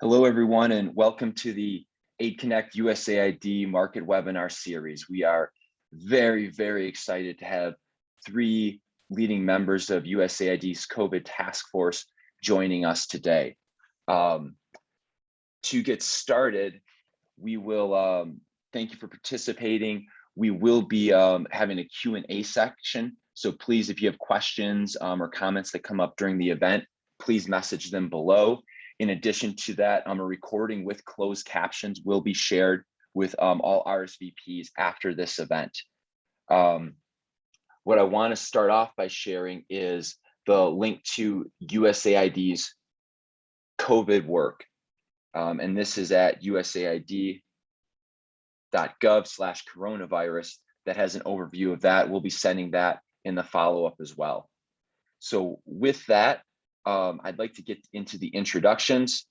Hello, everyone, and welcome to the Aid Connect USAID Market Webinar Series. We are very excited to have three leading members of USAID's COVID task force joining us today. To get started, we will thank you for participating. We will be having a Q&A section. So please, if you have questions or comments that come up during the event, please message them below. In addition to that, a recording with closed captions will be shared with all RSVPs after this event. What I want to start off by sharing is the link to USAID's COVID work. And this is at usaid.gov/coronavirus that has an overview of that. We'll be sending that in the follow-up as well. So with that, I'd like to get into the introductions.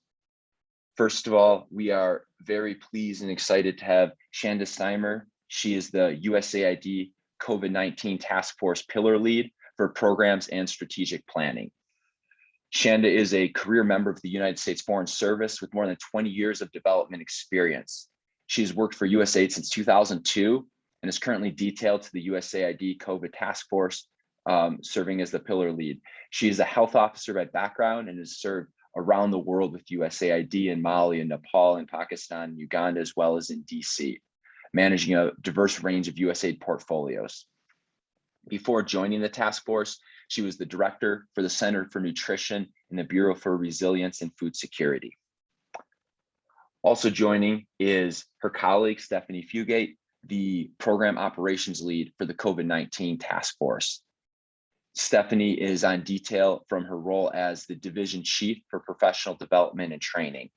First of all, we are very pleased and excited to have Shanda Steimer. She is the USAID COVID-19 Task Force Pillar Lead for Programs and Strategic Planning. Shanda is a career member of the United States Foreign Service with more than 20 years of development experience. She's worked for USAID since 2002 and is currently detailed to the USAID COVID Task Force, serving as the pillar lead. She is a health officer by background and has served around the world with USAID in Mali and Nepal and Pakistan and Uganda, as well as in DC, managing a diverse range of USAID portfolios. Before joining the task force, she was the director for the Center for Nutrition in the Bureau for Resilience and Food Security. Also joining is her colleague, Stephanie Fugate, the program operations lead for the COVID-19 task force. Stephanie is on detail from her role as the division chief for professional development and training.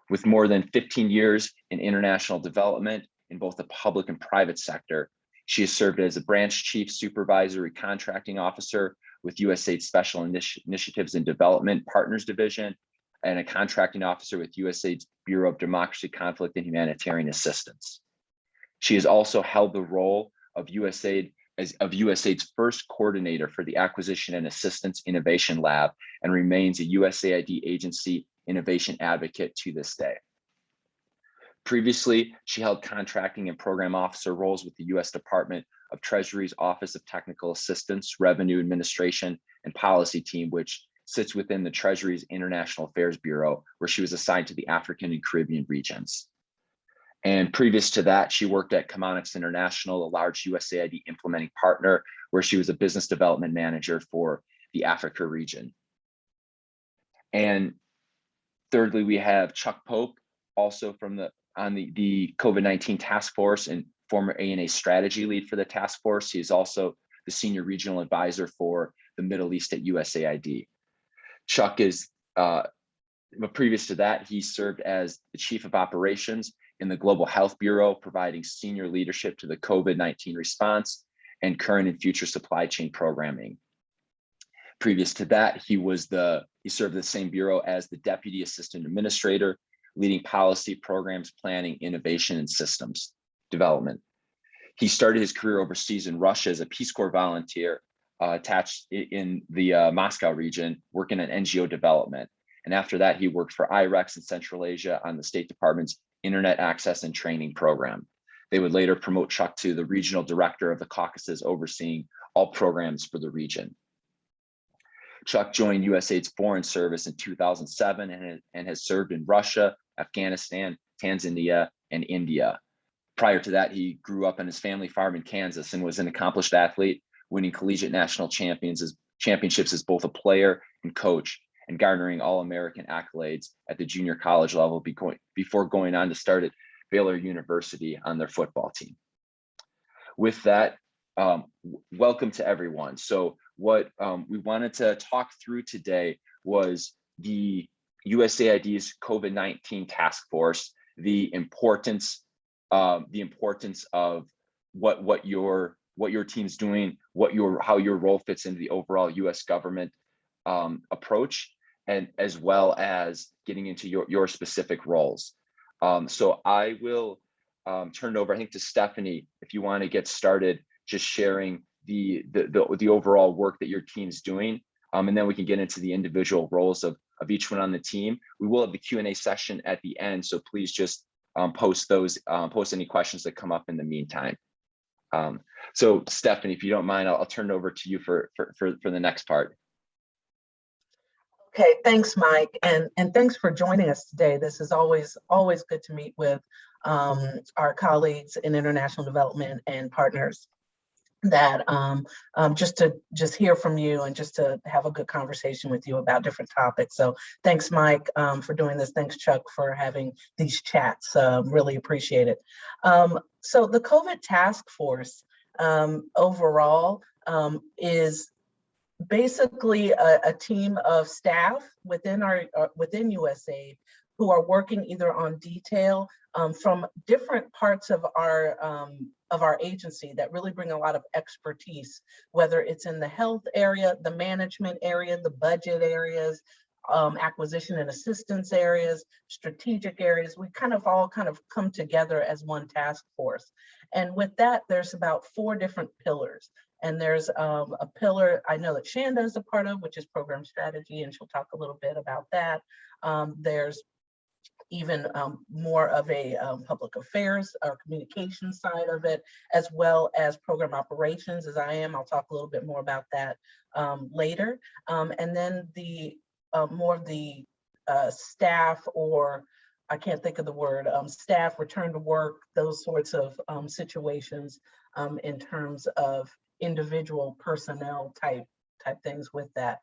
With more than 15 years in international development in both the public and private sector, she has served as a branch chief supervisory contracting officer with USAID Special Initiatives and Development Partners Division and a contracting officer with USAID's Bureau of Democracy, Conflict, and Humanitarian Assistance. She has also held the role of USAID's first coordinator for the Acquisition and Assistance Innovation Lab and remains a USAID agency innovation advocate to this day. Previously, she held contracting and program officer roles with the U.S. Department of Treasury's Office of Technical Assistance, Revenue Administration, and Policy Team, which sits within the Treasury's International Affairs Bureau, where she was assigned to the African and Caribbean regions. And previous to that, she worked at Chemonics International, a large USAID implementing partner, where she was a business development manager for the Africa region. And thirdly, we have Chuck Pope, also on the COVID-19 task force and former ANA strategy lead for the task force. He is also the senior regional advisor for the Middle East at USAID. Chuck is, previous to that, he served as the chief of operations in the Global Health Bureau, providing senior leadership to the COVID-19 response and current and future supply chain programming. Previous to that, he served the same bureau as the Deputy Assistant Administrator, leading policy, programs, planning, innovation, and systems development. He started his career overseas in Russia as a Peace Corps volunteer, attached in the Moscow region, working on NGO development. And after that, he worked for IREX in Central Asia on the State Department's Internet Access and Training Program. They would later promote Chuck to the regional director of the Caucasus, overseeing all programs for the region. Chuck joined USAID's Foreign Service in 2007 and has served in Russia, Afghanistan, Tanzania, and India. Prior to that, he grew up on his family farm in Kansas and was an accomplished athlete, winning collegiate national championships as both a player and coach, and garnering All-American accolades at the junior college level before going on to start at Baylor University on their football team. With that, welcome to everyone. So what we wanted to talk through today was the USAID's COVID-19 task force, the importance of what your team's doing, how your role fits into the overall U.S. government approach, and as well as getting into your specific roles. So I will turn it over, I think, to Stephanie, if you want to get started, just sharing the overall work that your team's doing, and then we can get into the individual roles of of each one on the team. We will have the Q&A session at the end, so please just post any questions that come up in the meantime. So Stephanie, if you don't mind, I'll turn it over to you for the next part. Okay, thanks, Mike, and thanks for joining us today. This is always good to meet with our colleagues in international development and partners that just hear from you and just to have a good conversation with you about different topics. So thanks, Mike, for doing this. Thanks, Chuck, for having these chats. Really appreciate it. So the COVID task force overall is basically a team of staff within USAID who are working either on detail from different parts of our agency that really bring a lot of expertise, whether it's in the health area, the management area, the budget areas, acquisition and assistance areas, strategic areas. We all come together as one task force. And with that, there's about 4 different pillars. And there's a pillar I know that Shanda is a part of, which is program strategy, and she'll talk a little bit about that. There's even more of a public affairs or communication side of it, as well as program operations, as I am. I'll talk a little bit more about that later. And then the more of the staff, or I can't think of the word, staff return to work, those sorts of situations in terms of individual personnel type things with that.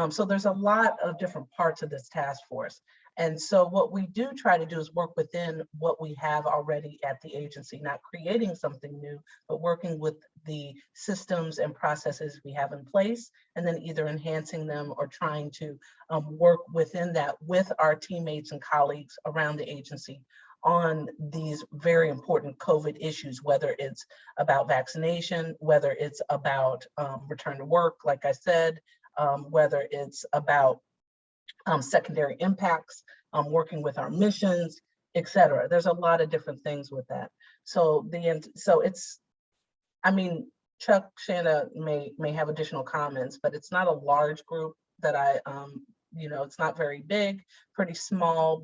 So there's a lot of different parts of this task force. And so what we do try to do is work within what we have already at the agency, not creating something new, but working with the systems and processes we have in place, and then either enhancing them or trying to work within that with our teammates and colleagues around the agency on these very important COVID issues, whether it's about vaccination, whether it's about return to work, like I said, whether it's about secondary impacts, working with our missions, et cetera. There's a lot of different things with that. So it's, I mean, Chuck, Shanda may have additional comments, but it's not a large group that it's not very big, pretty small,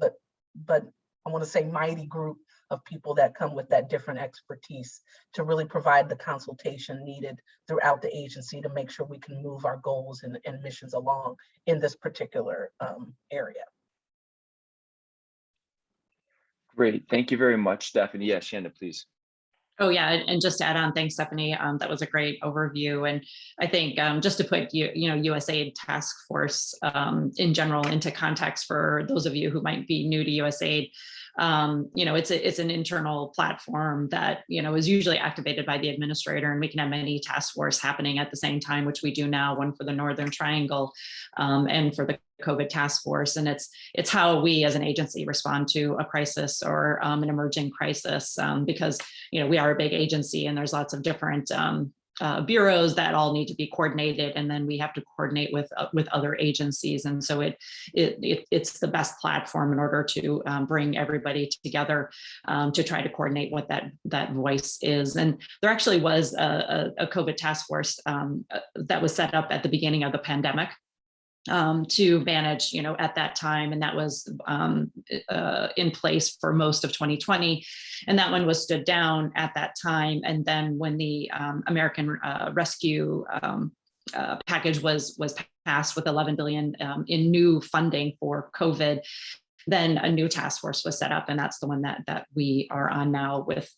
but I want to say mighty group of people that come with that different expertise to really provide the consultation needed throughout the agency to make sure we can move our goals and missions along in this particular area. Great, thank you very much, Stephanie. Yeah, Shanda, please. Oh yeah, and just to add on, thanks, Stephanie. That was a great overview, and I think just to put USAID task force in general into context for those of you who might be new to USAID, it's an internal platform that is usually activated by the administrator, and we can have many task force happening at the same time, which we do now, one for the Northern Triangle and for the COVID task force. And it's how we as an agency respond to a crisis or an emerging crisis, because we are a big agency and there's lots of different bureaus that all need to be coordinated, and then we have to coordinate with other agencies. And so it's the best platform in order to bring everybody together to try to coordinate what that voice is. And there actually was a COVID task force that was set up at the beginning of the pandemic to manage, at that time. And that was in place for most of 2020. And that one was stood down at that time. And then when the American Rescue package was passed with $11 billion in new funding for COVID, then a new task force was set up, and that's the one that we are on now, with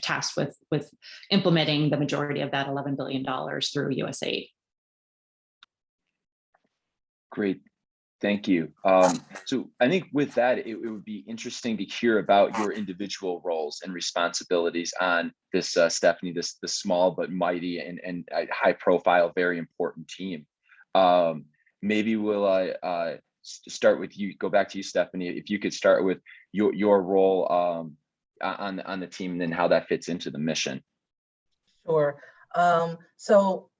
tasked with implementing the majority of that $11 billion through USAID. Great, thank you. So I think with that, it would be interesting to hear about your individual roles and responsibilities on this, Stephanie, this small but mighty and high profile, very important team. Maybe we'll start with you, go back to you, Stephanie, if you could start with your role on the team and then how that fits into the mission. Sure. So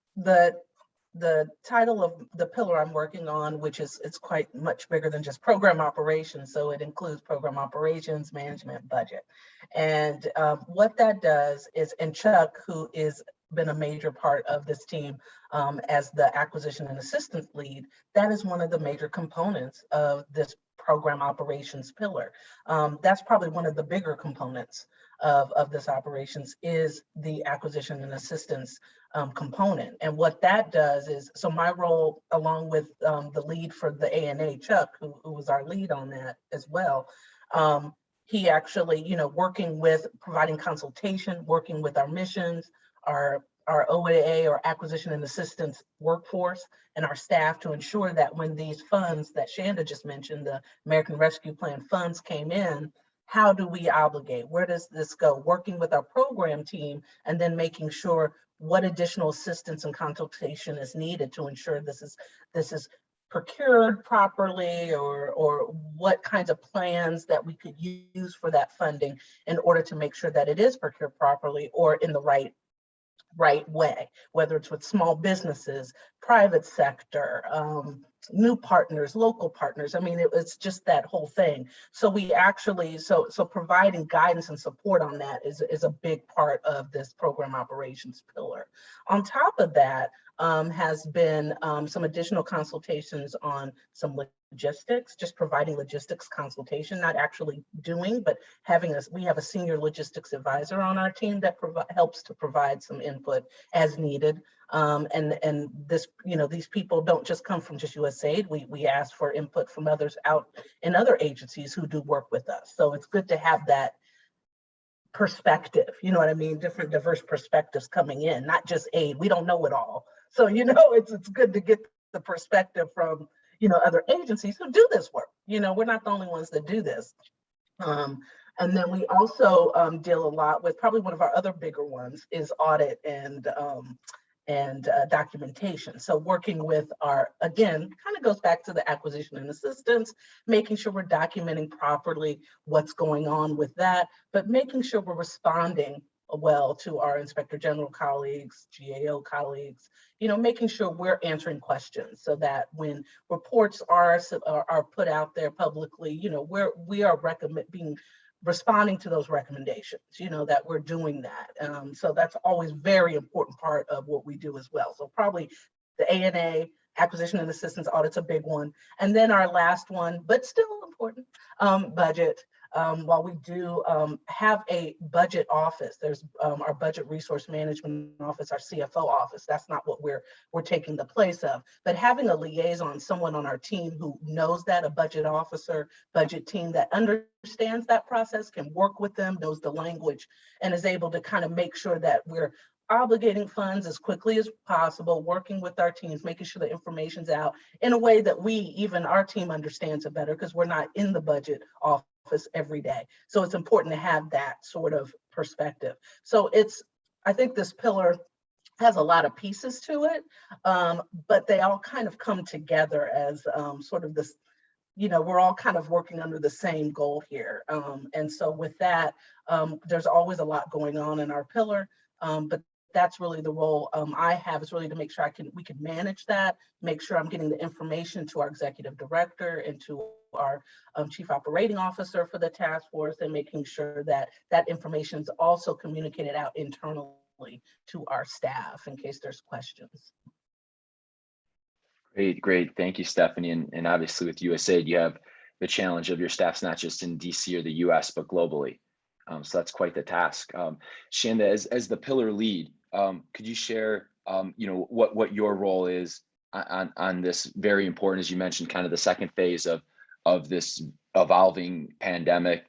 the title of the pillar I'm working on, which it's quite much bigger than just program operations. So it includes program operations, management, budget. And what that does is, and Chuck, who is been a major part of this team as the acquisition and assistance lead, that is one of the major components of this program operations pillar. That's probably one of the bigger components of this operations is the acquisition and assistance component. And what that does is, so my role along with the lead for the ANA, Chuck, who was our lead on that as well, he actually, working with providing consultation, working with our missions, our OAA or acquisition and assistance workforce and our staff to ensure that when these funds that Shanda just mentioned, the American Rescue Plan funds came in, how do we obligate? Where does this go? Working with our program team and then making sure what additional assistance and consultation is needed to ensure this is procured properly, or what kinds of plans that we could use for that funding in order to make sure that it is procured properly or in the right way, whether it's with small businesses, private sector, new partners, local partners. I mean, it's just that whole thing. So we actually, so providing guidance and support on that is a big part of this program operations pillar. On top of that, has been some additional consultations on some logistics, just providing logistics consultation, not actually doing, but we have a senior logistics advisor on our team that helps to provide some input as needed. And this, these people don't just come from just USAID. We ask for input from others out in other agencies who do work with us. So it's good to have that perspective, you know what I mean? Different diverse perspectives coming in, not just aid. We don't know it all. So, it's good to get the perspective from, other agencies who do this work. We're not the only ones that do this. And then we also deal a lot with, probably one of our other bigger ones is audit and documentation. So working with again, kind of goes back to the acquisition and assistance, making sure we're documenting properly what's going on with that, but making sure we're responding well to our Inspector General colleagues, GAO colleagues, making sure we're answering questions so that when reports are put out there publicly, we are responding to those recommendations, that we're doing that. So that's always very important part of what we do as well. So probably the ANA, acquisition and assistance audit's a big one. And then our last one, but still important, budget. While we do have a budget office, there's our budget resource management office, our CFO office. That's not what we're taking the place of, but having a liaison, someone on our team who knows that, a budget officer, budget team that understands that process, can work with them, knows the language, and is able to kind of make sure that we're obligating funds as quickly as possible, working with our teams, making sure the information's out in a way that even our team understands it better, because we're not in the budget office every day. So it's important to have that sort of perspective. So I think this pillar has a lot of pieces to it, but they all kind of come together as sort of this, we're all kind of working under the same goal here. And so with that, there's always a lot going on in our pillar, but that's really the role I have, is really to make sure we can manage that, make sure I'm getting the information to our executive director and to our chief operating officer for the task force, and making sure that that information is also communicated out internally to our staff in case there's questions. Great. Thank you, Stephanie. And obviously with USAID, you have the challenge of your staff's not just in DC or the US, but globally. So that's quite the task. Shanda, as the pillar lead, could you share, what your role is on this very important, as you mentioned, kind of the second phase of this evolving pandemic,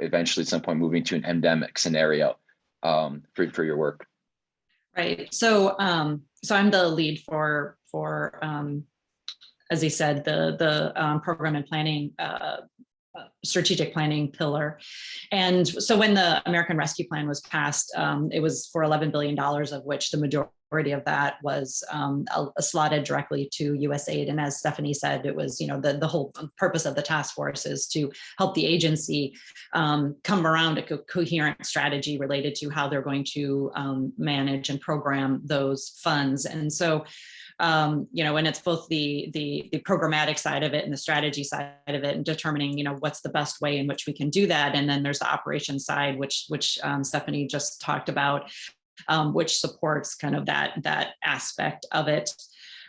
eventually at some point moving to an endemic scenario for your work? Right. So I'm the lead for as he said, the program and planning, strategic planning pillar. And so when the American Rescue Plan was passed, it was for $11 billion, of which the majority of that was slotted directly to USAID. And as Stephanie said, it was, the whole purpose of the task force is to help the agency come around a coherent strategy related to how they're going to manage and program those funds. And so and it's both the programmatic side of it and the strategy side of it, and determining, what's the best way in which we can do that. And then there's the operations side, which Stephanie just talked about. which supports kind of that aspect of it.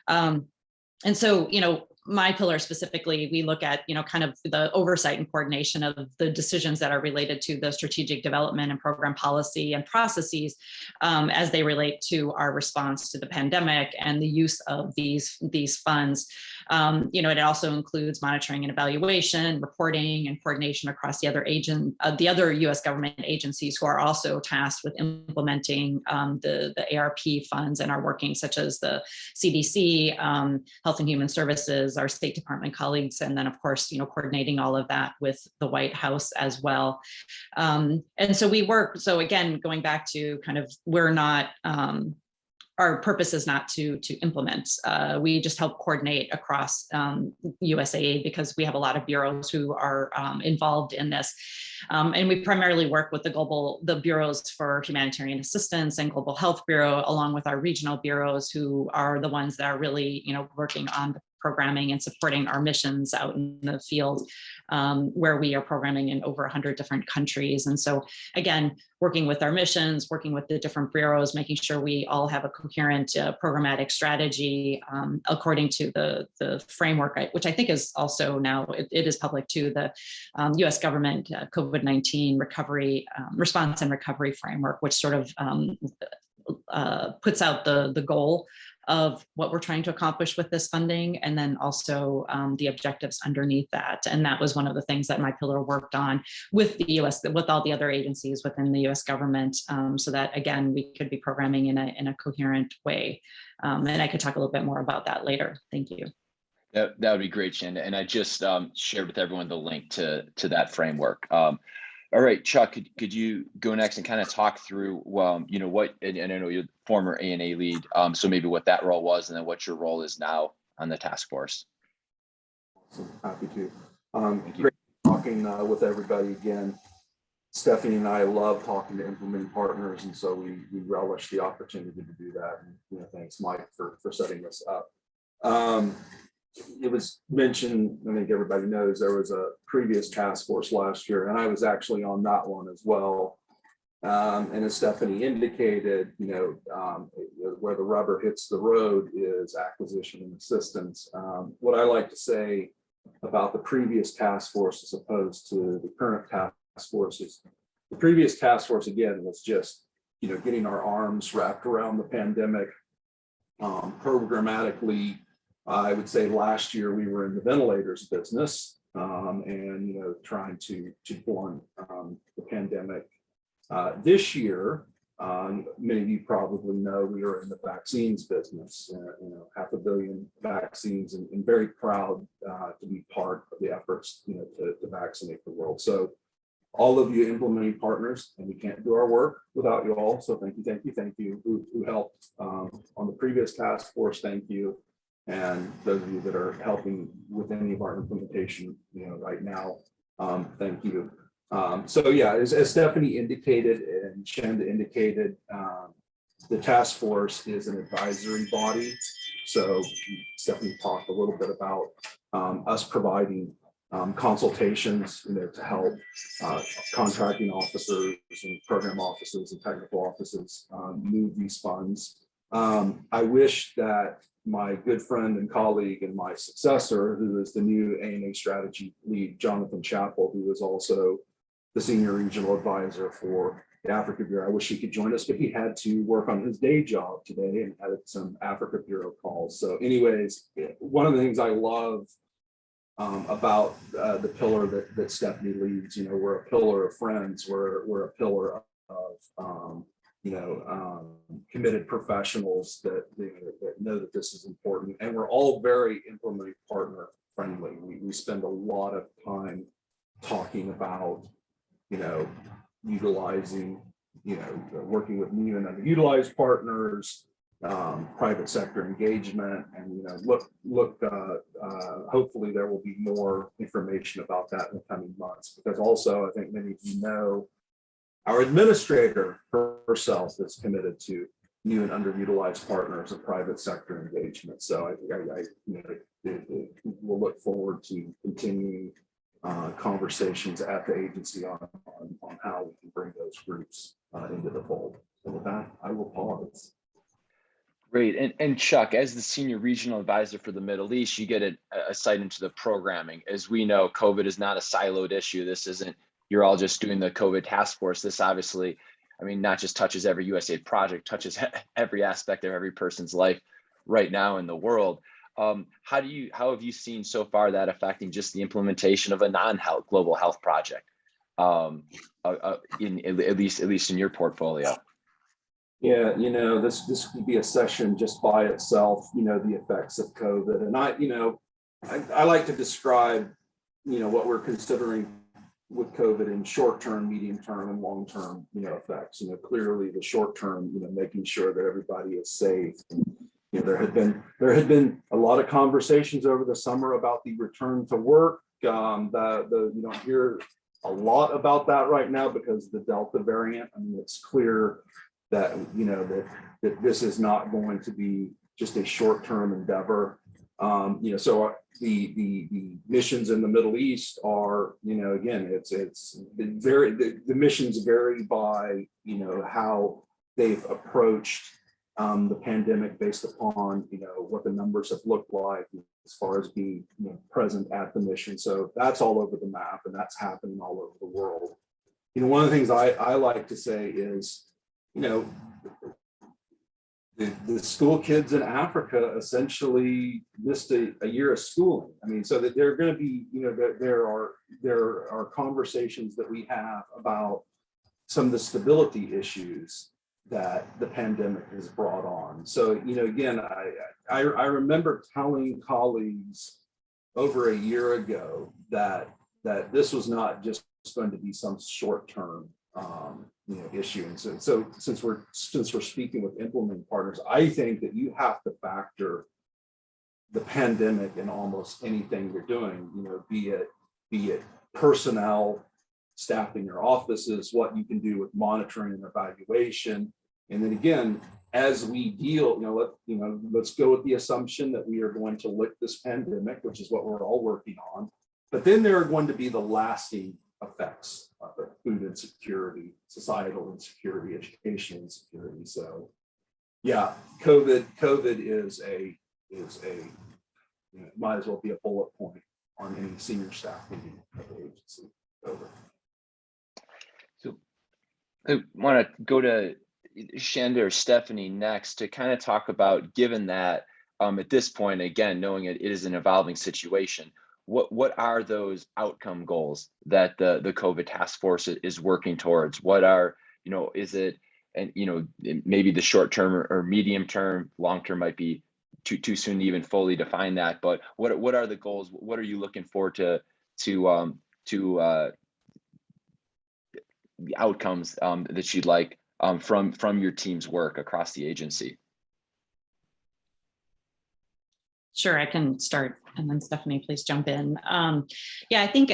And so, my pillar specifically, we look at, kind of the oversight and coordination of the decisions that are related to the strategic development and program policy and processes as they relate to our response to the pandemic and the use of these funds. It also includes monitoring and evaluation, reporting, and coordination across the other U.S. government agencies who are also tasked with implementing the ARP funds and are working, such as the CDC, Health and Human Services, our State Department colleagues, and then of course, coordinating all of that with the White House as well. And so we work, so again, going back to kind of, we're not, our purpose is not to implement. We just help coordinate across USAID because we have a lot of bureaus who are involved in this. And we primarily work with the bureaus for humanitarian assistance and Global Health Bureau, along with our regional bureaus, who are the ones that are really, working on the programming and supporting our missions out in the field, where we are programming in over 100 different countries. And so again, working with our missions, working with the different bureaus, making sure we all have a coherent programmatic strategy according to the framework, which I think is also now, it is public too, the US government COVID-19 recovery, response and recovery framework, which sort of puts out the goal of what we're trying to accomplish with this funding, and then also the objectives underneath that. And that was one of the things that my pillar worked on with the US, with all the other agencies within the US government, so that again, we could be programming in a coherent way. And I could talk a little bit more about that later. Thank you. That would be great, Shanda. And I just shared with everyone the link to that framework. All right, Chuck, could you go next and kind of talk through, what, and I know you're the former ANA lead, so maybe what that role was and then what your role is now on the task force. Awesome. Happy to. Great talking with everybody again. Stephanie and I love talking to implementing partners, and so we relish the opportunity to do that. And thanks, Mike, for setting this up. It was mentioned, I think everybody knows, there was a previous task force last year, and I was actually on that one as well. And as Stephanie indicated, where the rubber hits the road is acquisition and assistance. What I like to say about the previous task force as opposed to the current task force is the previous task force, again, was just getting our arms wrapped around the pandemic. Programmatically, I would say last year we were in the ventilators business, and trying to blunt the pandemic. This year, many of you probably know we are in the vaccines business. 500 million vaccines, and very proud to be part of the efforts to vaccinate the world. So all of you implementing partners, and we can't do our work without you all. So thank you who helped on the previous task force. Thank you. And those of you that are helping with any of our implementation, right now, thank you. So yeah, as Stephanie indicated and Shanda indicated, the task force is an advisory body. So Stephanie talked a little bit about us providing consultations, to help contracting officers and program offices and technical offices move these funds. I wish that my good friend and colleague and my successor, who is the new ANA strategy lead, Jonathan Chappell, who is also the senior regional advisor for the Africa Bureau, I wish he could join us, but he had to work on his day job today and had some Africa Bureau calls. So anyways, one of the things I love about the pillar that Stephanie leads, we're a pillar of friends, we're a pillar of committed professionals that know that this is important, and we're all very implementing partner friendly. We spend a lot of time talking about utilizing, working with new and underutilized partners, private sector engagement, and hopefully there will be more information about that in the coming months, because also I think many of you know our administrator herself is committed to new and underutilized partners and private sector engagement. So we'll look forward to continuing conversations at the agency on how we can bring those groups into the fold. And with that, I will pause. Great. And Chuck, as the senior regional advisor for the Middle East, you get a sight into the programming. As we know, COVID is not a siloed issue. This isn't, you're all just doing the COVID task force. This obviously, I mean, not just touches every USAID project, touches every aspect of every person's life right now in the world. How have you seen so far that affecting just the implementation of a non-health global health project, in at least in your portfolio? Yeah, this could be a session just by itself, the effects of COVID. And I like to describe, what we're considering with COVID in short-term, medium-term, and long-term, effects. Clearly the short-term, making sure that everybody is safe. There had been a lot of conversations over the summer about the return to work. You don't hear a lot about that right now because of the Delta variant. I mean, it's clear that that this is not going to be just a short-term endeavor. So the missions in the Middle East are, again, it's very, the missions vary by how they've approached the pandemic based upon what the numbers have looked like as far as being present at the mission. So that's all over the map, and that's happening all over the world. One of the things I like to say is, the school kids in Africa essentially missed a year of schooling. I mean, so that they're going to be, there are conversations that we have about some of the stability issues that the pandemic has brought on. So, again, I remember telling colleagues over a year ago that this was not just going to be some short-term issue. And so since we're speaking with implementing partners, I think that you have to factor the pandemic in almost anything you're doing, be it personnel, staffing your offices, what you can do with monitoring and evaluation. And then again, as we deal, let's go with the assumption that we are going to lick this pandemic, which is what we're all working on. But then there are going to be the lasting effects of food insecurity, societal insecurity, education insecurity. So yeah, COVID is might as well be a bullet point on any senior staff meeting at the agency. Over. So I want to go to Shanda or Stephanie next to kind of talk about, given that at this point, again, knowing it is an evolving situation, what are those outcome goals that the COVID task force is working towards? What are, is it, and maybe the short term or medium term, long term might be too soon to even fully define that, but what are the goals? What are you looking forward to the outcomes that you'd like from your team's work across the agency? Sure, I can start, and then Stephanie, please jump in. Yeah, I think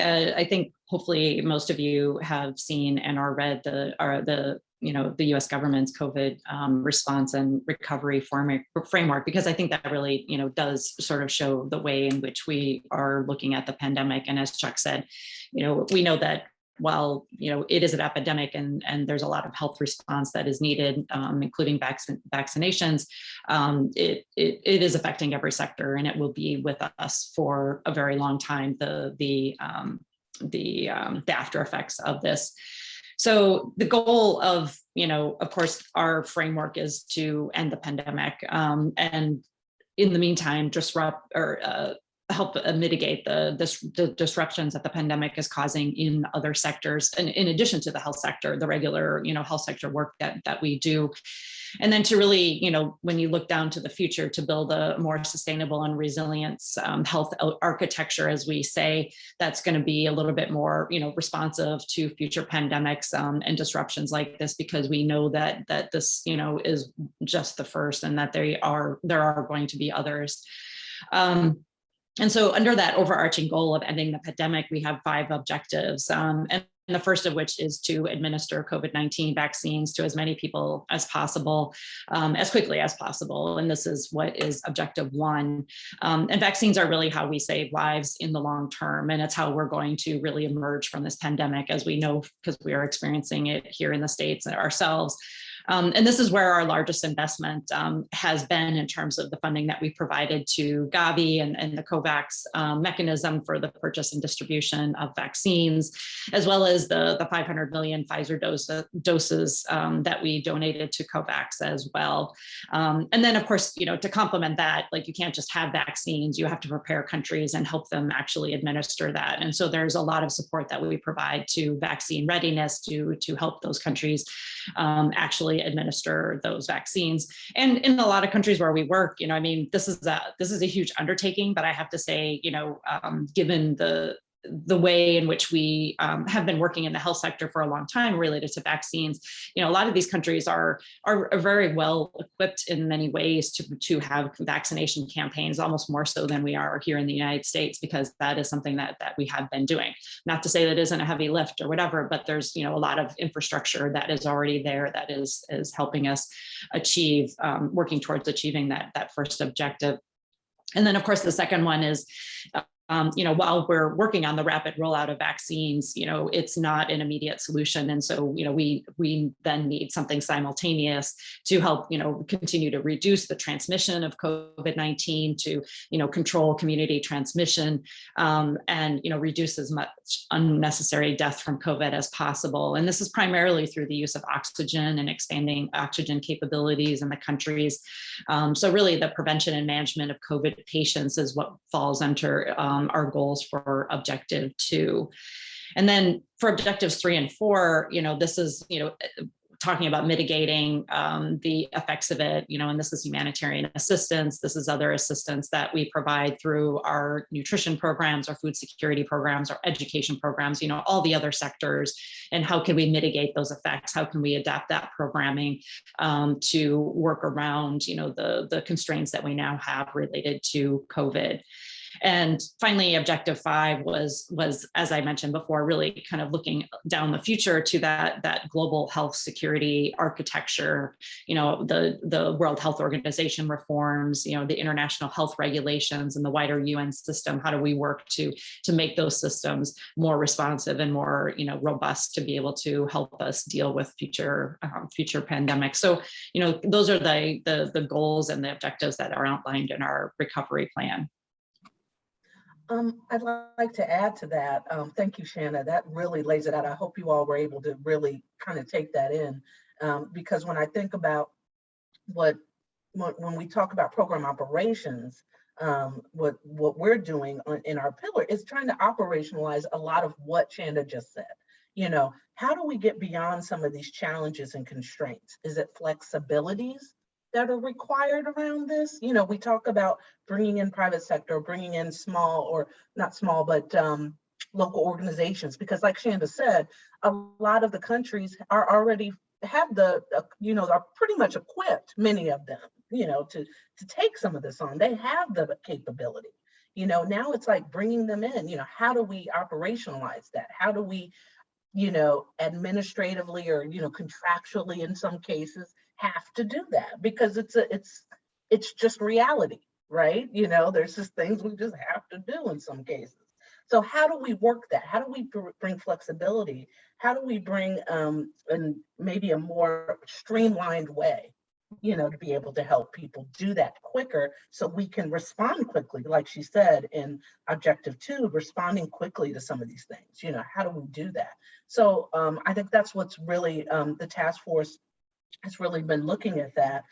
hopefully most of you have seen and are read the U.S. government's COVID response and recovery framework, because I think that really does sort of show the way in which we are looking at the pandemic. And as Chuck said, we know that while it is an epidemic and there's a lot of health response that is needed, including vaccinations, it is affecting every sector, and it will be with us for a very long time. The after effects of this. So the goal of course, our framework is to end the pandemic, and in the meantime, disrupt or help mitigate the disruptions that the pandemic is causing in other sectors, and in addition to the health sector, the regular health sector work that we do. And then to really, when you look down to the future, to build a more sustainable and resilient health architecture, as we say, that's going to be a little bit more, responsive to future pandemics and disruptions like this, because we know that this, is just the first, and that there are going to be others. And so under that overarching goal of ending the pandemic, we have 5 objectives. And the first of which is to administer COVID-19 vaccines to as many people as possible, as quickly as possible. And this is what is objective 1. And vaccines are really how we save lives in the long term. And it's how we're going to really emerge from this pandemic, as we know, because we are experiencing it here in the States ourselves. And this is where our largest investment has been in terms of the funding that we provided to Gavi and the COVAX mechanism for the purchase and distribution of vaccines, as well as the 500 million Pfizer doses that we donated to COVAX as well. And then, of course, to complement that, like, you can't just have vaccines, you have to prepare countries and help them actually administer that. And so there's a lot of support that we provide to vaccine readiness to help those countries actually administer those vaccines. And in a lot of countries where we work, I mean, this is a huge undertaking, but I have to say, given the way in which we have been working in the health sector for a long time related to vaccines, a lot of these countries are very well equipped in many ways to have vaccination campaigns, almost more so than we are here in the United States, because that is something that we have been doing. Not to say that isn't a heavy lift or whatever, but there's a lot of infrastructure that is already there that is helping us achieve, working towards achieving that first objective. And then, of course, the second one is, while we're working on the rapid rollout of vaccines, it's not an immediate solution. And so, we then need something simultaneous to help, continue to reduce the transmission of COVID-19, to, control community transmission, and, reduce as much unnecessary death from COVID as possible. And this is primarily through the use of oxygen and expanding oxygen capabilities in the countries. So really, the prevention and management of COVID patients is what falls under our goals for objective 2. And then for objectives 3 and 4, this is, talking about mitigating the effects of it, and this is humanitarian assistance. This is other assistance that we provide through our nutrition programs, our food security programs, our education programs, all the other sectors, and how can we mitigate those effects? How can we adapt that programming to work around, the constraints that we now have related to COVID? And finally, objective 5 was, as I mentioned before, really kind of looking down the future to that global health security architecture, the World Health Organization reforms, the international health regulations and the wider UN system. How do we work to make those systems more responsive and more, robust to be able to help us deal with future pandemics? So, those are the goals and the objectives that are outlined in our recovery plan. I'd like to add to that. Thank you, Shanna. That really lays it out. I hope you all were able to really kind of take that in, because when I think about when we talk about program operations, what we're doing in our pillar is trying to operationalize a lot of what Shanna just said. How do we get beyond some of these challenges and constraints? Is it flexibilities that are required around this? We talk about bringing in private sector, bringing in small, or not small, but local organizations, because like Shanda said, a lot of the countries are already have are pretty much equipped, many of them, to take some of this on. They have the capability. Now it's like bringing them in. How do we operationalize that? How do we, administratively or contractually in some cases have to do that, because it's just reality, right? There's just things we just have to do in some cases. So how do we work that? How do we bring flexibility? How do we bring maybe a more streamlined way, to be able to help people do that quicker, so we can respond quickly, like she said in objective 2, responding quickly to some of these things. How do we do that? So I think that's what's really the task force has really been looking at that.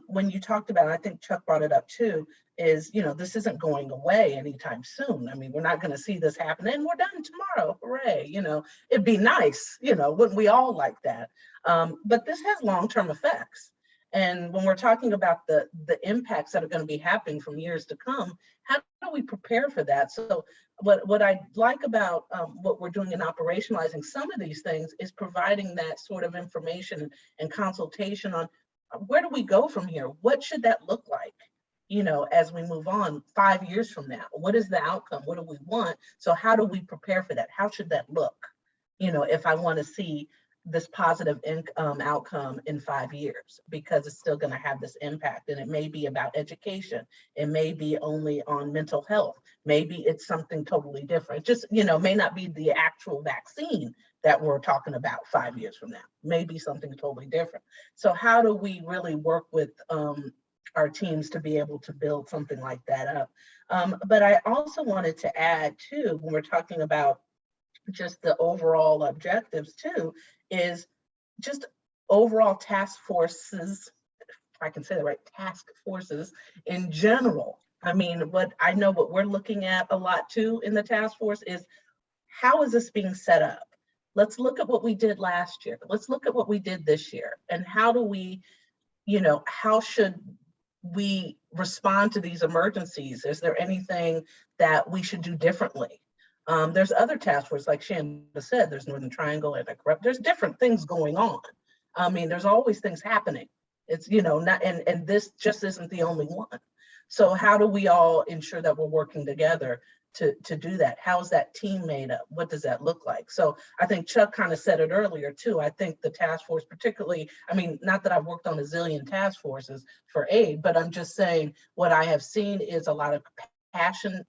When you talked about, I think Chuck brought it up too, is, this isn't going away anytime soon. I mean, we're not going to see this happen and we're done tomorrow, hooray. It'd be nice, wouldn't we all like that? But this has long-term effects. And when we're talking about the impacts that are going to be happening from years to come, how do we prepare for that? So what I like about what we're doing in operationalizing some of these things is providing that sort of information and consultation on where do we go from here? What should that look like, as we move on 5 years from now? What is the outcome? What do we want? So how do we prepare for that? How should that look? If I want to see this positive outcome in 5 years, because it's still going to have this impact. And it may be about education. It may be only on mental health. Maybe it's something totally different. Just, may not be the actual vaccine that we're talking about 5 years from now. Maybe something totally different. So how do we really work with our teams to be able to build something like that up? But I also wanted to add too, when we're talking about just the overall objectives too, is just overall task forces, if I can say that right, task forces in general. I mean, what we're looking at a lot too in the task force is, how is this being set up? Let's look at what we did last year. Let's look at what we did this year. And how do we, how should we respond to these emergencies? Is there anything that we should do differently? There's other task forces, like Shanda said, there's Northern Triangle, there's different things going on. I mean, there's always things happening. It's, not, and this just isn't the only one. So how do we all ensure that we're working together to do that? How's that team made up? What does that look like? So I think Chuck kind of said it earlier too. I think the task force particularly, I mean, not that I've worked on a zillion task forces for aid, but I'm just saying what I have seen is a lot of passion,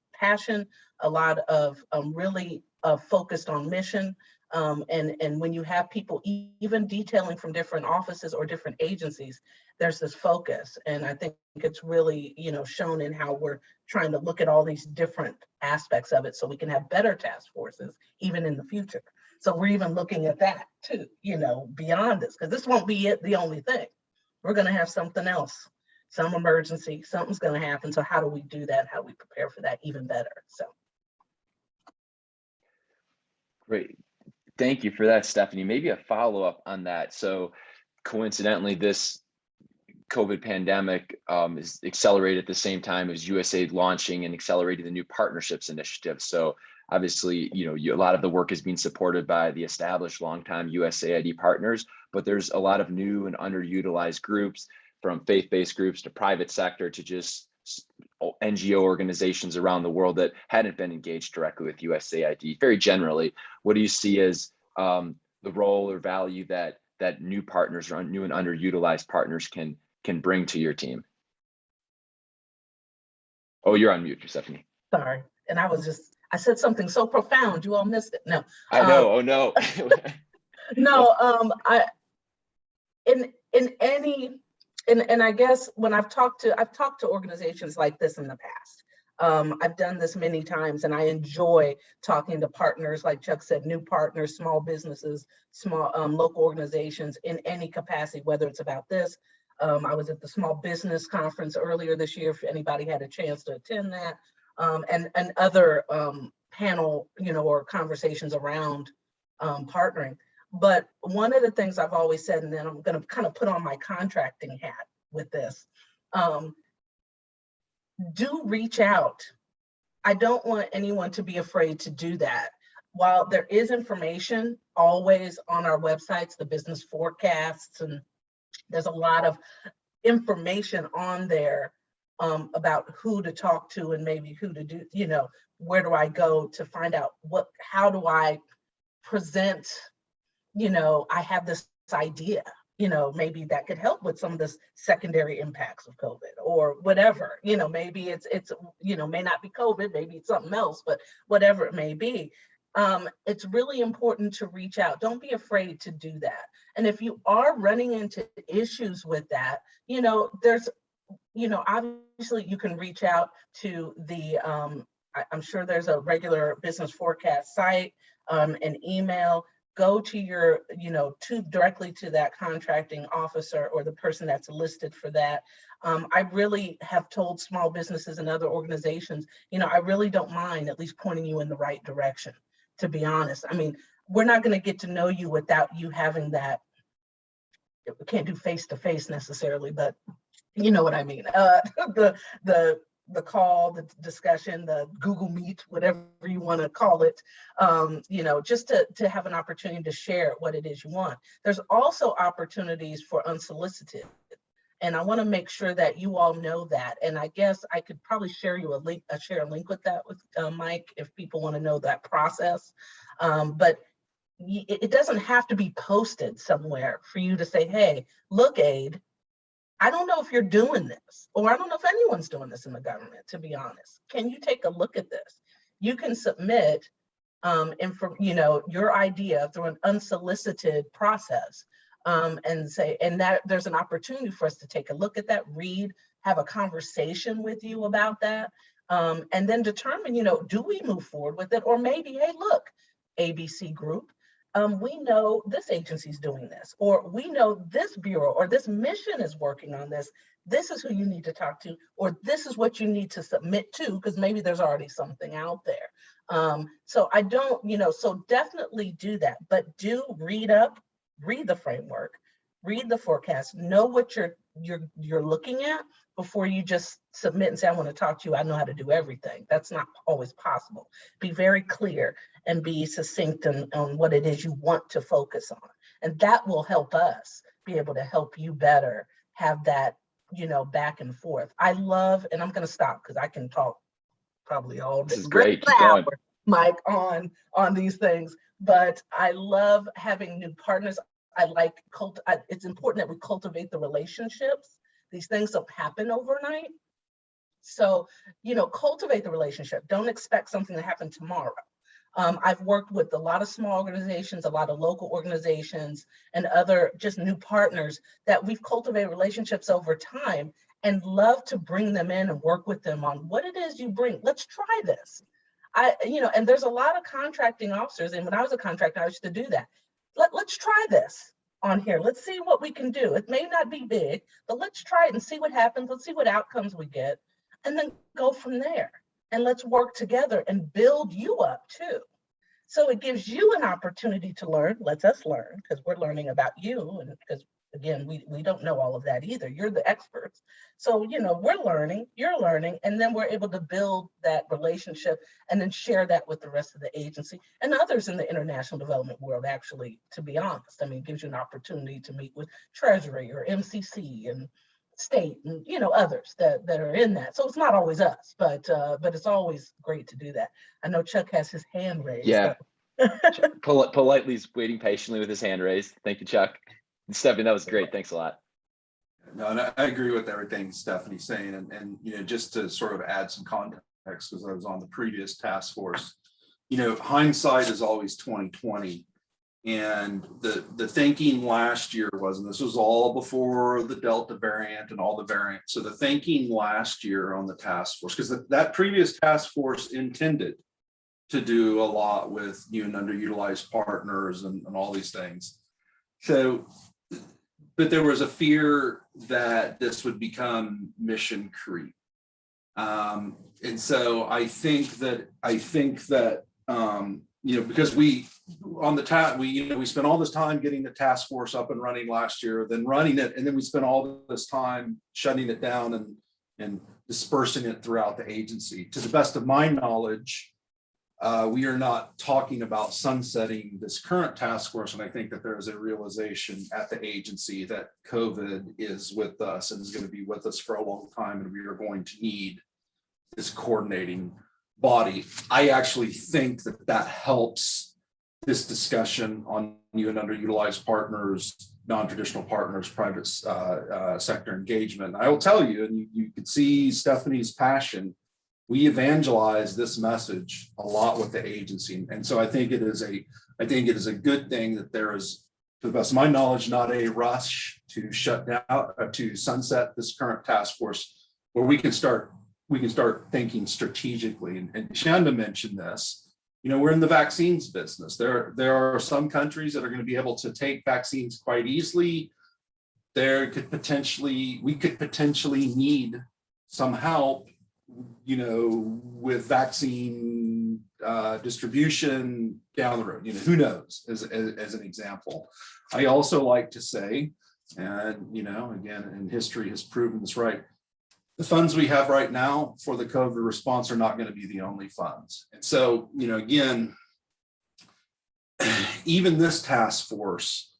a lot of really focused on mission. And when you have people even detailing from different offices or different agencies, there's this focus. And I think it's really, shown in how we're trying to look at all these different aspects of it so we can have better task forces even in the future. So we're even looking at that too, beyond this, because this won't be the only thing. We're going to have something else, some emergency, something's going to happen. So how do we do that? How do we prepare for that even better? So. Great. Thank you for that, Stephanie. Maybe a follow-up on that. So coincidentally, this COVID pandemic is accelerated at the same time as USAID launching and accelerating the new partnerships initiative. So obviously, a lot of the work is being supported by the established longtime USAID partners, but there's a lot of new and underutilized groups, from faith-based groups to private sector to just NGO organizations around the world that hadn't been engaged directly with USAID. Very generally, what do you see as the role or value that new partners or new and underutilized partners can bring to your team? Oh, you're on mute, Stephanie. Sorry, and I said something so profound, you all missed it. No, I know. Oh no. No, and I guess when I've talked to organizations like this in the past. I've done this many times, and I enjoy talking to partners, like Chuck said, new partners, small businesses, small local organizations in any capacity, whether it's about this. I was at the Small Business Conference earlier this year, if anybody had a chance to attend that, and other panel, or conversations around partnering. But one of the things I've always said, and then I'm going to kind of put on my contracting hat with this, do reach out. I don't want anyone to be afraid to do that. While there is information always on our websites, the business forecasts, and there's a lot of information on there about who to talk to and maybe who to do, where do I go to find out how do I present, I have this idea, maybe that could help with some of the secondary impacts of COVID or whatever, maybe it's, may not be COVID, maybe it's something else, but whatever it may be. It's really important to reach out. Don't be afraid to do that. And if you are running into issues with that, there's, obviously you can reach out to the, I'm sure there's a regular business forecast site, an email. Go to your, directly to that contracting officer or the person that's listed for that. I really have told small businesses and other organizations, I really don't mind at least pointing you in the right direction, to be honest. I mean, we're not going to get to know you without you having that. We can't do face-to-face necessarily, but you know what I mean. The call, the discussion, the Google Meet, whatever you want to call it, just to have an opportunity to share what it is you want. There's also opportunities for unsolicited. And I want to make sure that you all know that. And I guess I could probably share you share a link with that with Mike, if people want to know that process. But it doesn't have to be posted somewhere for you to say, hey, look, aid, I don't know if you're doing this, or I don't know if anyone's doing this in the government, to be honest. Can you take a look at this? You can submit your idea through an unsolicited process, and say, and that there's an opportunity for us to take a look at that, read, have a conversation with you about that, and then determine, do we move forward with it? Or maybe, hey, look, ABC group, we know this agency's doing this, or we know this bureau or this mission is working on this. This is who you need to talk to, or this is what you need to submit to, because maybe there's already something out there. So I don't, so definitely do that, but do read up, read the framework, read the forecast, know what you're looking at before you just submit and say, I want to talk to you, I know how to do everything. That's not always possible. Be very clear and be succinct on what it is you want to focus on. And that will help us be able to help you better have that, back and forth. I love, and I'm going to stop because I can talk probably all day. This is great. Keep going. Mike, on these things, but I love having new partners. It's important that we cultivate the relationships. These things don't happen overnight. So, cultivate the relationship. Don't expect something to happen tomorrow. I've worked with a lot of small organizations, a lot of local organizations, and other just new partners that we've cultivated relationships over time, and love to bring them in and work with them on what it is you bring. Let's try this. And there's a lot of contracting officers, and when I was a contractor, I used to do that. Let's try this on here. Let's see what we can do. It may not be big, but let's try it and see what happens. Let's see what outcomes we get, and then go from there. And let's work together and build you up too. So it gives you an opportunity to learn, lets us learn, because we're learning about you, and because again, we don't know all of that either. You're the experts. So, we're learning, you're learning, and then we're able to build that relationship and then share that with the rest of the agency and others in the international development world, actually, to be honest. I mean, it gives you an opportunity to meet with Treasury or MCC and state and, others that are in that. So it's not always us, but it's always great to do that. I know Chuck has his hand raised. Yeah. So. Politely is waiting patiently with his hand raised. Thank you, Chuck. Stephanie, that was great. Thanks a lot. No, and I agree with everything Stephanie's saying. And just to sort of add some context, because I was on the previous task force, hindsight is always 20/20. And the thinking last year was, and this was all before the Delta variant and all the variants. So the thinking last year on the task force, because that previous task force intended to do a lot with new and underutilized partners and all these things. So, but there was a fear that this would become mission creep. And so I think that because we spent all this time getting the task force up and running last year, then running it, and then we spent all this time shutting it down and dispersing it throughout the agency. To the best of my knowledge, we are not talking about sunsetting this current task force, and I think that there is a realization at the agency that COVID is with us and is going to be with us for a long time, and we are going to need this coordinating body. I actually think that helps this discussion on new and underutilized partners, non-traditional partners, private sector engagement. And I will tell you, and you can see Stephanie's passion, we evangelize this message a lot with the agency. And so I think it is a good thing that there is, to the best of my knowledge, not a rush to shut down, to sunset this current task force, where we can start thinking strategically. And Shanda mentioned this, we're in the vaccines business. There are some countries that are going to be able to take vaccines quite easily. We could potentially need some help, with vaccine distribution down the road. Who knows, as an example. I also like to say, and again, and history has proven this right, the funds we have right now for the COVID response are not going to be the only funds. And so, again, even this task force,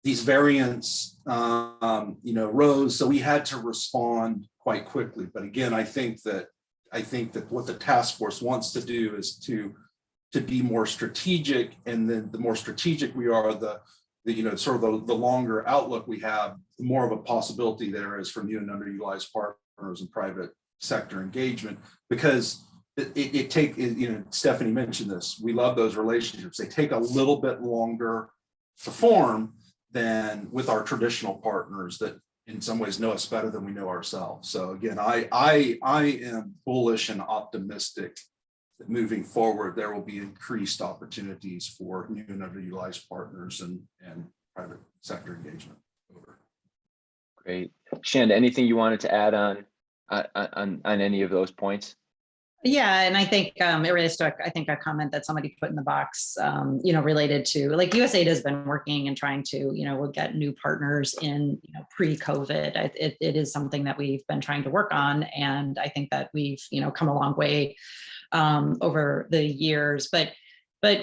these variants, rose, so we had to respond quite quickly. But again, I think that what the task force wants to do is to to be more strategic, and then the more strategic we are, the sort of the longer outlook we have, the more of a possibility there is for new and underutilized partners and private sector engagement, because Stephanie mentioned this, we love those relationships. They take a little bit longer to form than with our traditional partners that in some ways know us better than we know ourselves. So again, I am bullish and optimistic that moving forward, there will be increased opportunities for new and underutilized partners and private sector engagement. Over. Great. Shanda, anything you wanted to add on any of those points? Yeah, and I think it really struck, I think, a comment that somebody put in the box, related to, like, USAID has been working and trying to, we'll get new partners in, pre-COVID. It is something that we've been trying to work on. And I think that we've, come a long way over the years. But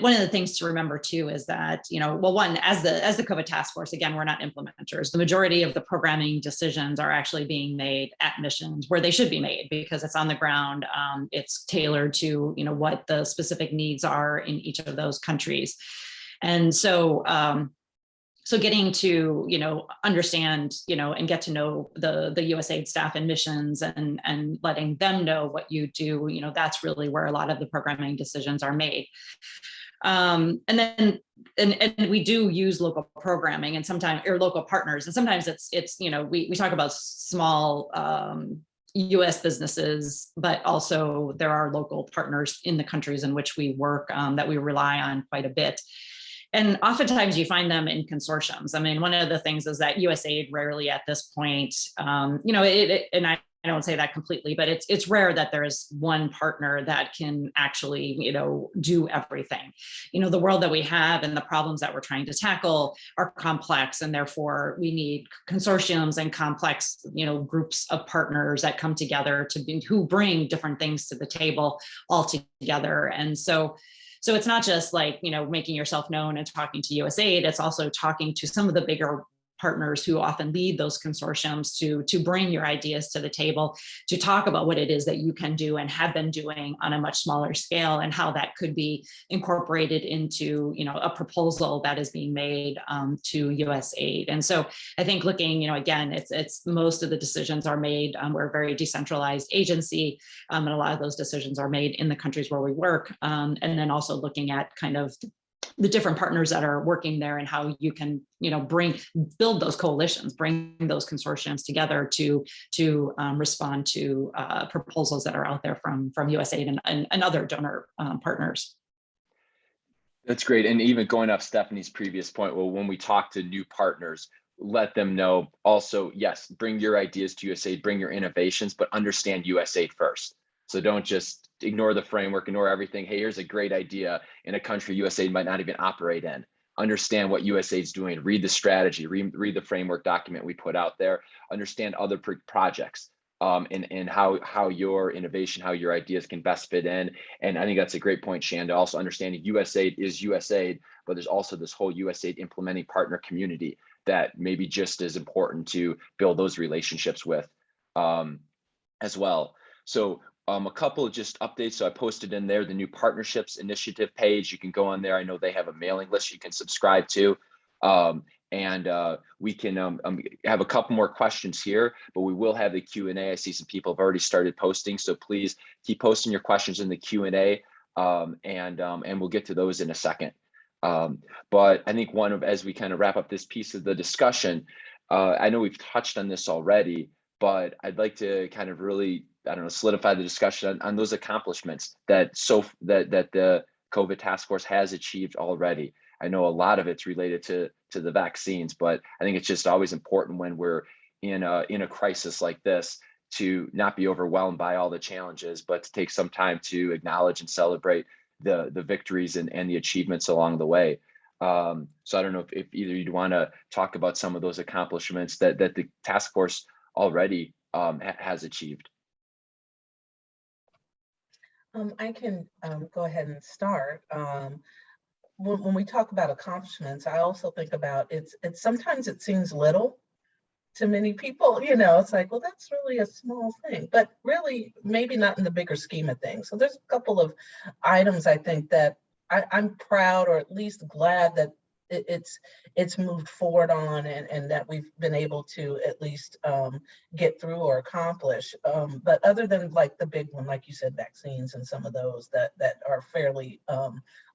one of the things to remember too is that, one, as the COVID task force, again, we're not implementers. The majority of the programming decisions are actually being made at missions where they should be made, because it's on the ground. It's tailored to, what the specific needs are in each of those countries. And so, getting to, understand, and get to know the USAID staff and missions and letting them know what you do, that's really where a lot of the programming decisions are made. And we do use local programming and sometimes, or local partners. And sometimes it's, we talk about small, US businesses, but also there are local partners in the countries in which we work that we rely on quite a bit. And oftentimes you find them in consortiums. I mean, one of the things is that USAID rarely at this point, and I don't say that completely, but it's rare that there is one partner that can actually, do everything. The world that we have and the problems that we're trying to tackle are complex, and therefore we need consortiums and complex, groups of partners that come together who bring different things to the table all together. And so it's not just like, making yourself known and talking to USAID, it's also talking to some of the bigger partners who often lead those consortiums to bring your ideas to the table, to talk about what it is that you can do and have been doing on a much smaller scale, and how that could be incorporated into, a proposal that is being made to USAID. And so I think looking, again, it's most of the decisions are made. We're a very decentralized agency, and a lot of those decisions are made in the countries where we work. And then also looking at kind of the different partners that are working there and how you can, build those coalitions, bring those consortiums together to respond to proposals that are out there from USAID and other donor partners. That's great. And even going off Stephanie's previous point, well, when we talk to new partners, let them know also, yes, bring your ideas to USAID, bring your innovations, but understand USAID first. So don't just ignore the framework, ignore everything. Hey, here's a great idea in a country USAID might not even operate in. Understand what USAID's doing, read the strategy, read the framework document we put out there, understand other projects and how your innovation, how your ideas can best fit in. And I think that's a great point, Shanda. Also understanding USAID is USAID, but there's also this whole USAID implementing partner community that may be just as important to build those relationships with as well. So a couple of just updates. So I posted in there the new partnerships initiative page. You can go on there. I know they have a mailing list you can subscribe to. And we can have a couple more questions here, but we will have the Q&A. I see some people have already started posting, so please keep posting your questions in the Q&A, and we'll get to those in a second. But I think as we kind of wrap up this piece of the discussion, I know we've touched on this already, but I'd like to kind of really, solidify the discussion on those accomplishments that the COVID task force has achieved already. I know a lot of it's related to the vaccines, but I think it's just always important when we're in a crisis like this to not be overwhelmed by all the challenges, but to take some time to acknowledge and celebrate the victories and the achievements along the way. So I don't know if either you'd want to talk about some of those accomplishments that the task force already has achieved. I can go ahead and start. When we talk about accomplishments, I also think about it's sometimes it seems little to many people, it's like, well, that's really a small thing, but really maybe not in the bigger scheme of things. So there's a couple of items I think that I'm proud, or at least glad, that it's moved forward on, and that we've been able to at least get through or accomplish. But other than like the big one, like you said, vaccines and some of those that are fairly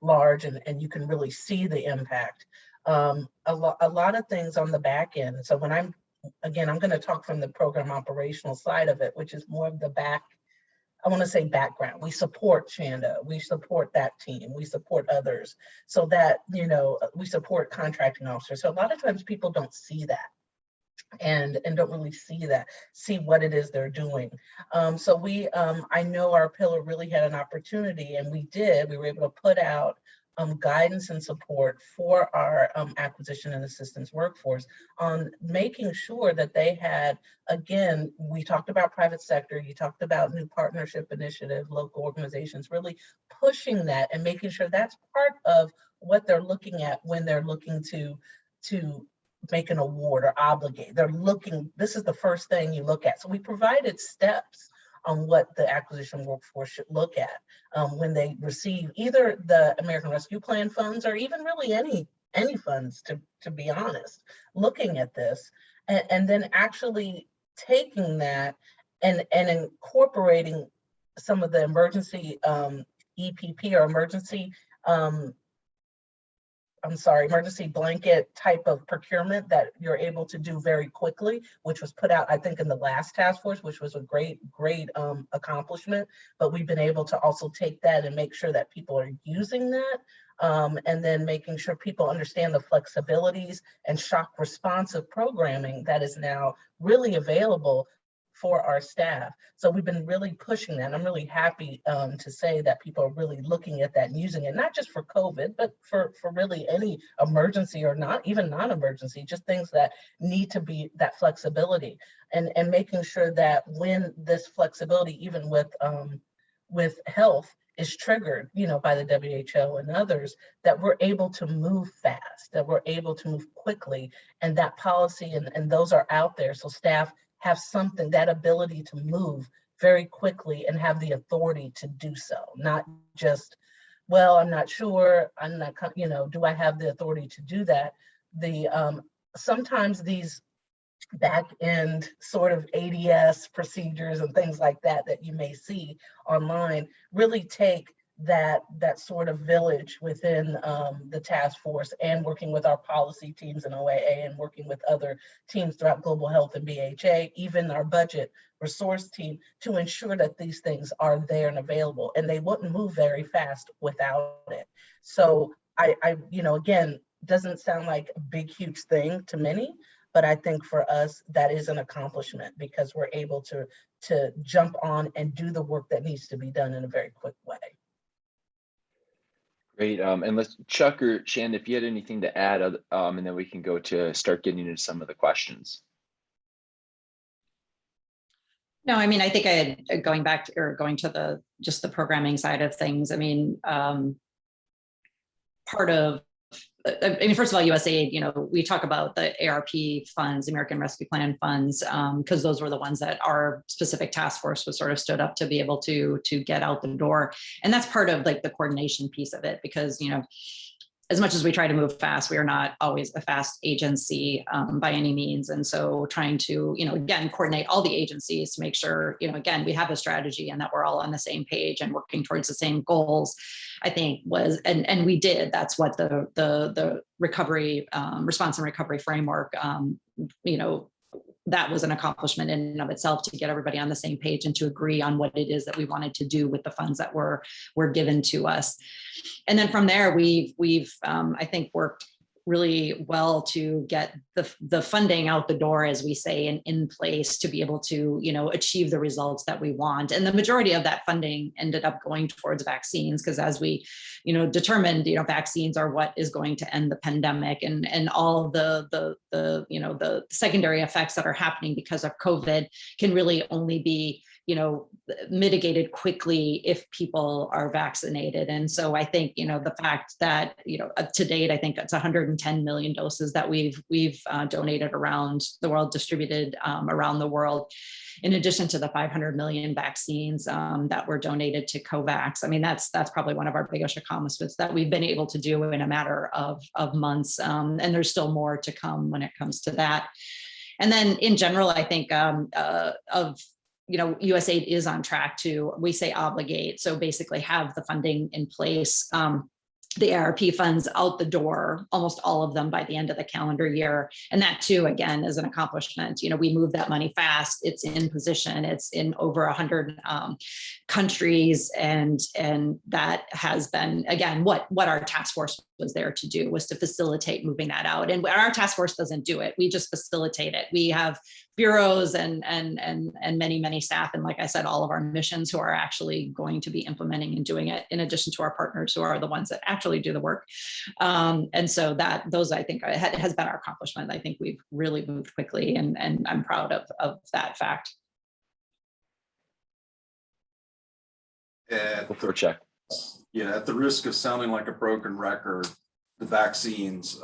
large, and you can really see the impact. A lot of things on the back end. So when I'm going to talk from the program operational side of it, which is more of the I want to say background. We support Chanda, we support that team, we support others, so that, we support contracting officers. So a lot of times people don't see that, and don't really see what it is they're doing. So I know our pillar really had an opportunity, and we were able to put out guidance and support for our acquisition and assistance workforce on making sure that they had, again, we talked about private sector, you talked about new partnership initiative, local organizations, really pushing that and making sure that's part of what they're looking at when they're looking to make an award or obligate. This is the first thing you look at. So we provided steps on what the acquisition workforce should look at when they receive either the American Rescue Plan funds, or even really any funds, to be honest, looking at this, and then actually taking that and incorporating some of the emergency EPP, or emergency blanket type of procurement that you're able to do very quickly, which was put out, I think, in the last task force, which was a great accomplishment. But we've been able to also take that and make sure that people are using that, and then making sure people understand the flexibilities and shock responsive programming that is now really available for our staff. So we've been really pushing that. I'm really happy to say that people are really looking at that and using it, not just for COVID, but for really any emergency, or not even non-emergency, just things that need to be that flexibility, and making sure that when this flexibility, even with health, is triggered, by the WHO and others, that we're able to move fast, that we're able to move quickly, and that policy and those are out there. So staff have that ability to move very quickly and have the authority to do so. Not just, well, I'm not sure, I'm not, do I have the authority to do that? Sometimes these back end sort of ADS procedures and things like that you may see online really take that sort of village within the task force, and working with our policy teams in OAA, and working with other teams throughout global health and BHA, even our budget resource team, to ensure that these things are there and available, and they wouldn't move very fast without it. So I again, doesn't sound like a big, huge thing to many, but I think for us, that is an accomplishment, because we're able to jump on and do the work that needs to be done in a very quick way. Great. And let's, Chuck or Shan, if you had anything to add, and then we can go to start getting into some of the questions. No, I mean, I think I had, going to just the programming side of things. I mean, first of all, USAID, we talk about the ARP funds, American Rescue Plan funds, because those were the ones that our specific task force was sort of stood up to be able to get out the door. And that's part of like the coordination piece of it, because, as much as we try to move fast, we are not always a fast agency by any means. And so trying to, again, coordinate all the agencies to make sure, again, we have a strategy and that we're all on the same page and working towards the same goals, I think was, and we did, that's what the recovery, response and recovery framework, that was an accomplishment in and of itself, to get everybody on the same page and to agree on what it is that we wanted to do with the funds that were given to us. And then from there, we've I think worked really well to get the funding out the door, as we say, and in place to be able to, achieve the results that we want. And the majority of that funding ended up going towards vaccines, because as we, determined, vaccines are what is going to end the pandemic, and all the secondary effects that are happening because of COVID can really only be mitigated quickly if people are vaccinated. And so I think, the fact that, to date, I think it's 110 million doses that we've donated around the world, distributed around the world, in addition to the 500 million vaccines that were donated to COVAX. I mean, that's probably one of our biggest accomplishments that we've been able to do in a matter of months. And there's still more to come when it comes to that. And then in general, I think USAID is on track to, we say obligate, so basically have the funding in place, the ARP funds out the door, almost all of them by the end of the calendar year. And that too, again, is an accomplishment. We move that money fast, it's in position, it's in over 100 countries. And that has been, again, what our task force was there to do, was to facilitate moving that out. And our task force doesn't do it, we just facilitate it. We have bureaus and many staff. And like I said, all of our missions who are actually going to be implementing and doing it, in addition to our partners who are the ones that actually do the work. And so those, I think, has been our accomplishment. I think we've really moved quickly, and I'm proud of that fact. At the risk of sounding like a broken record, the vaccines,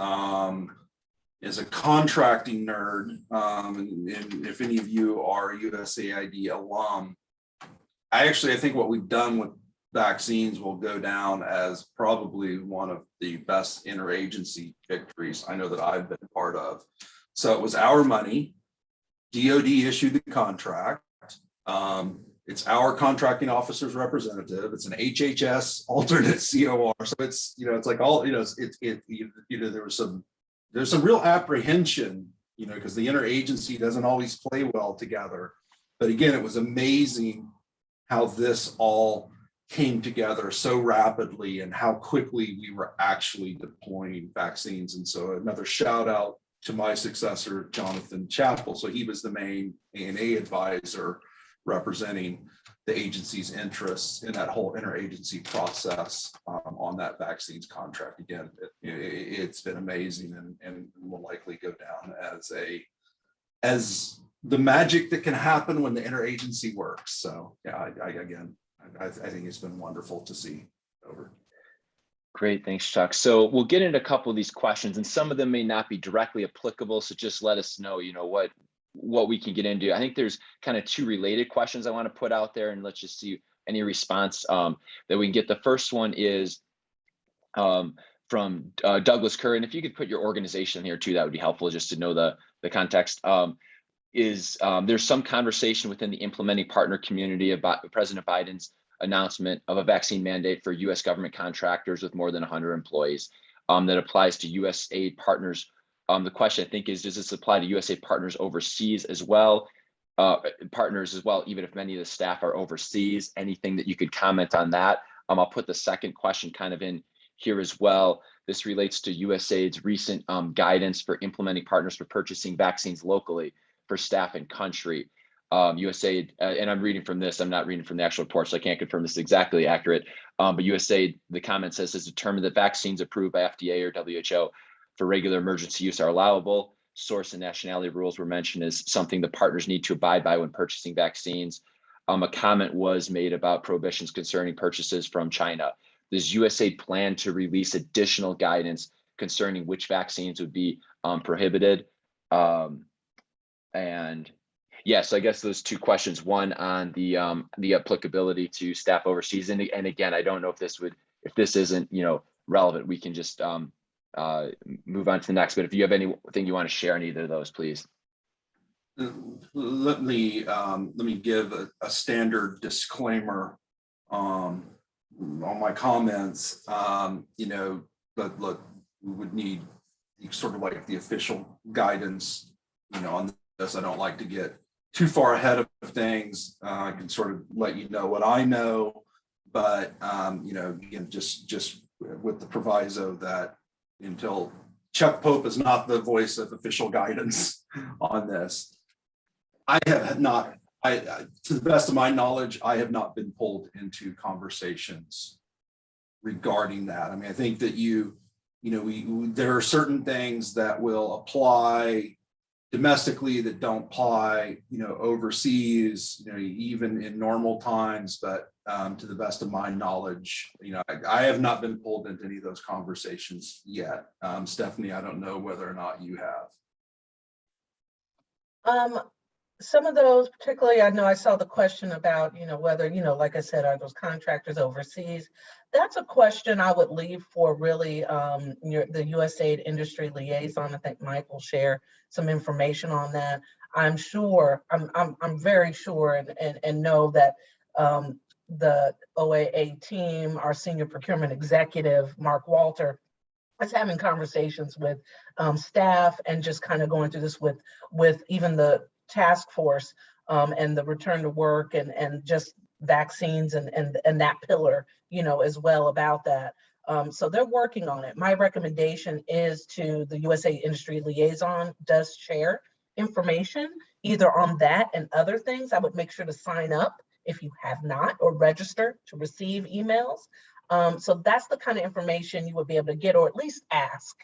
as a contracting nerd, and if any of you are USAID alum, I think what we've done with vaccines will go down as probably one of the best interagency victories I know that I've been part of. So it was our money, DoD issued the contract, it's our contracting officer's representative, it's an HHS alternate COR, so it's, it's like all, there's some real apprehension, because the interagency doesn't always play well together. But again, it was amazing how this all came together so rapidly and how quickly we were actually deploying vaccines. And so another shout out to my successor, Jonathan Chappell. So he was the main A&A advisor representing the agency's interests in that whole interagency process on that vaccines contract. Again, it's been amazing, and will likely go down as the magic that can happen when the interagency works. So yeah, I think it's been wonderful to see. Over. Great, thanks, Chuck. So we'll get into a couple of these questions, and some of them may not be directly applicable. So just let us know, what we can get into. I think there's kind of two related questions I want to put out there, and let's just see any response that we can get. The first one is from Douglas Kerr, and if you could put your organization here too, that would be helpful just to know the context. There's some conversation within the implementing partner community about President Biden's announcement of a vaccine mandate for U.S. government contractors with more than 100 employees that applies to USAID partners. The question, I think, is, does this apply to USAID partners overseas as well? Even if many of the staff are overseas? Anything that you could comment on that? I'll put the second question kind of in here as well. This relates to USAID's recent guidance for implementing partners for purchasing vaccines locally for staff and country. USAID, and I'm reading from this, I'm not reading from the actual report, so I can't confirm this is exactly accurate. But USAID, the comment says, has determined that vaccines approved by FDA or WHO for regular emergency use are allowable. Source and nationality rules were mentioned as something the partners need to abide by when purchasing vaccines. A comment was made about prohibitions concerning purchases from China. Does USAID plan to release additional guidance concerning which vaccines would be prohibited? And yes, I guess those two questions. One on the applicability to staff overseas, and again, I don't know if this isn't relevant. We can just move on to the next. But if you have anything you want to share on either of those, please. Let me give a standard disclaimer on my comments. But look, we would need sort of like the official guidance, on this. I don't like to get too far ahead of things. I can sort of let you know what I know, but again, just with the proviso that until Chuck Pope is not the voice of official guidance on this, I have not, to the best of my knowledge, I have not been pulled into conversations regarding that. I mean, I think that there are certain things that will apply domestically that don't apply, overseas, even in normal times. But to the best of my knowledge, I have not been pulled into any of those conversations yet. Stephanie, I don't know whether or not you have. Some of those, particularly, I know I saw the question about, whether, like I said, are those contractors overseas? That's a question I would leave for really the USAID industry liaison. I think Mike will share some information on that. I'm sure, I'm very sure and know that the OAA team, our senior procurement executive, Mark Walter, is having conversations with staff and just kind of going through this with even the task force and the return to work and just vaccines and that pillar, as well about that. So they're working on it. My recommendation is to the USA Industry Liaison does share information either on that and other things. I would make sure to sign up if you have not or register to receive emails. So that's the kind of information you would be able to get or at least ask.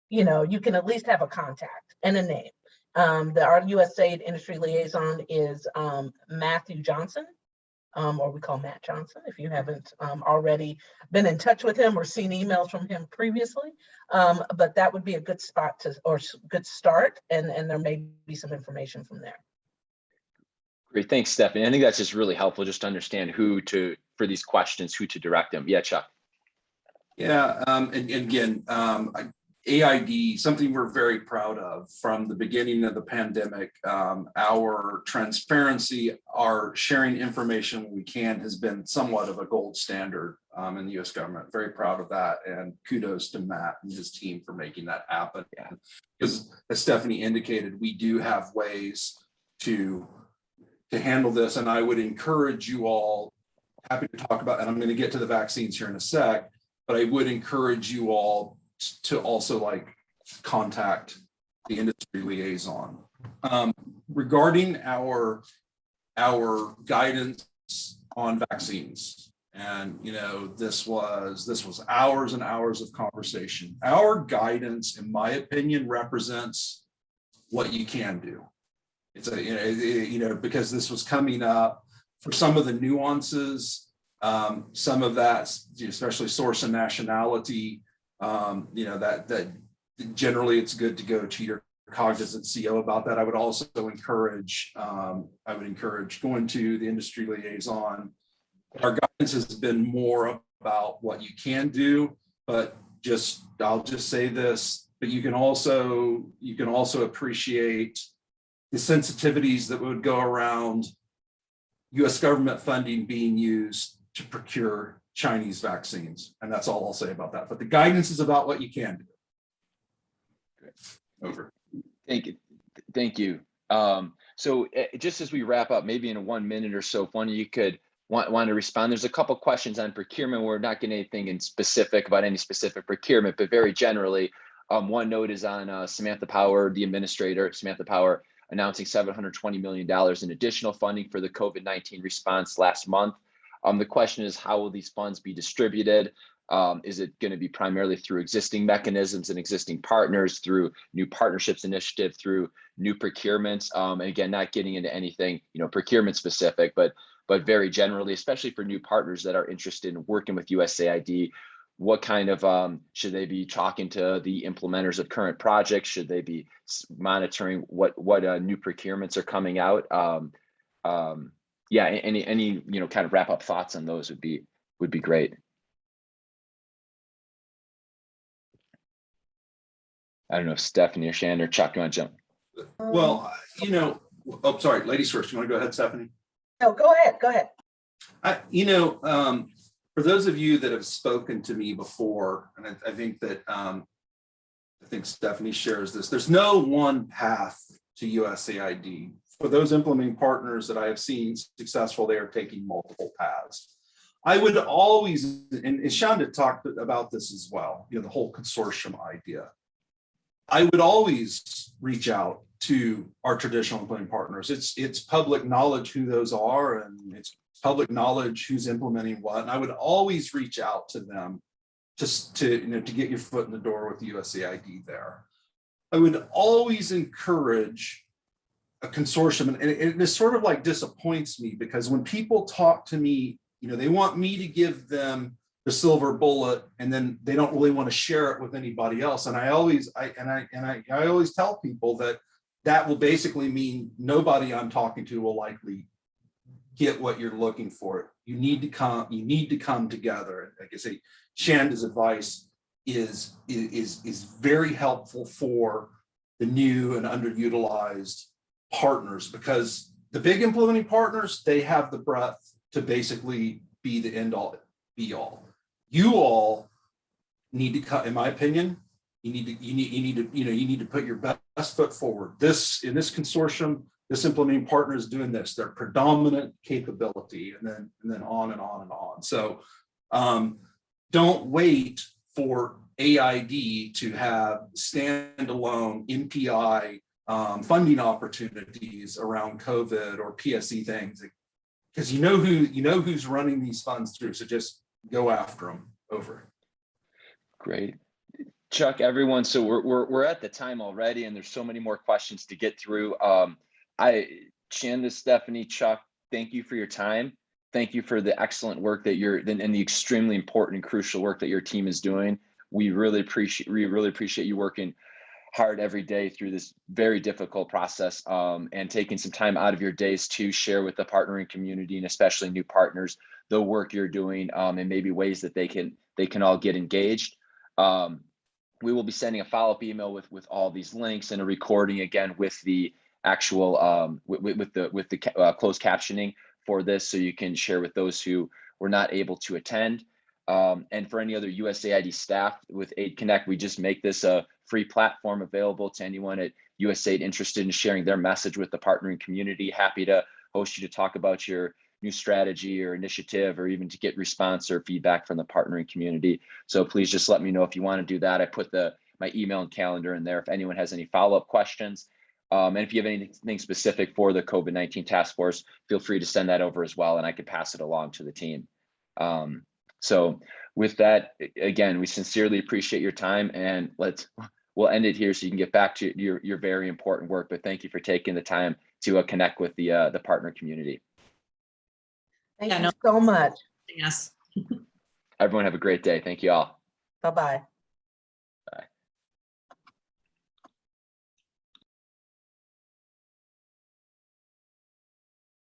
You can at least have a contact and a name. Our USAID industry liaison is Matthew Johnson, or we call Matt Johnson, if you haven't already been in touch with him or seen emails from him previously. But that would be a good spot or good start, and there may be some information from there. Great, thanks, Stephanie. I think that's just really helpful just to understand for these questions, who to direct them. Yeah, Chuck. Yeah, and again, AID, something we're very proud of from the beginning of the pandemic. Our transparency, our sharing information when we can has been somewhat of a gold standard in the U.S. government. Very proud of that, and kudos to Matt and his team for making that happen. Because as Stephanie indicated, we do have ways to handle this, and I would encourage you all, happy to talk about, and I'm going to get to the vaccines here in a sec, but I would encourage you all to also contact the industry liaison. Regarding our guidance on vaccines, and this was hours and hours of conversation. Our guidance, in my opinion, represents what you can do. It's because this was coming up for some of the nuances, some of that, especially source and nationality. That generally it's good to go to your cognizant CO about that. I would also encourage, going to the industry liaison. Our guidance has been more about what you can do, but I'll just say this, but you can also appreciate the sensitivities that would go around US government funding being used to procure Chinese vaccines. And that's all I'll say about that. But the guidance is about what you can do. Great. Over. Thank you. So just as we wrap up, maybe in 1 minute or so, if one of you could want to respond. There's a couple questions on procurement. We're not getting anything in specific about any specific procurement, but very generally, one note is on Samantha Power, the administrator, Samantha Power, announcing $720 million in additional funding for the COVID-19 response last month. The question is, how will these funds be distributed? Is it going to be primarily through existing mechanisms and existing partners, through new partnerships initiative, through new procurements? And again, not getting into anything, procurement specific, but very generally, especially for new partners that are interested in working with USAID, what kind of, should they be talking to the implementers of current projects? Should they be monitoring what new procurements are coming out? Yeah, any kind of wrap up thoughts on those would be great. I don't know if Stephanie or Shannon or Chuck, you want to jump? Well, oh, sorry, ladies first. You want to go ahead, Stephanie? No, go ahead. For those of you that have spoken to me before, and I think that I think Stephanie shares this, there's no one path to USAID. For those implementing partners that I have seen successful, they are taking multiple paths. I would always, and Shonda talked about this as well, the whole consortium idea. I would always reach out to our traditional implementing partners. It's public knowledge who those are, and it's public knowledge who's implementing what. And I would always reach out to them just to get your foot in the door with USAID there. I would always encourage a consortium, and it sort of like disappoints me, because when people talk to me, they want me to give them the silver bullet, and then they don't really want to share it with anybody else. And I always tell people that will basically mean nobody I'm talking to will likely get what you're looking for. You need to come together. Like I say, Shanda's advice is very helpful for the new and underutilized partners, because the big implementing partners, they have the breadth to basically be the end all be all. You all need to cut, in my opinion, you need to put your best foot forward. In this consortium, this implementing partner is doing this, their predominant capability, and then on and on and on. So don't wait for AID to have standalone NPI funding opportunities around COVID or PSE things, because you know who's running these funds through. So just go after them. Over. Great. Chuck, everyone. So we're at the time already, and there's so many more questions to get through. Shanda, Stephanie, Chuck, thank you for your time. Thank you for the excellent work that and the extremely important and crucial work that your team is doing. We really appreciate you working hard every day through this very difficult process, and taking some time out of your days to share with the partnering community, and especially new partners, the work you're doing, and maybe ways that they can all get engaged. We will be sending a follow-up email with all these links, and a recording again with the actual with the closed captioning for this, so you can share with those who were not able to attend. And for any other USAID staff with Aid Connect, we just make this a free platform available to anyone at USAID interested in sharing their message with the partnering community. Happy to host you to talk about your new strategy or initiative, or even to get response or feedback from the partnering community. So please just let me know if you want to do that. I put my email and calendar in there if anyone has any follow-up questions. And if you have anything specific for the COVID-19 task force, feel free to send that over as well, and I could pass it along to the team. So with that, again, we sincerely appreciate your time, and we'll end it here so you can get back to your very important work. But thank you for taking the time to connect with the partner community. Thank you so much. Yes. Everyone have a great day. Thank you all. Bye-bye.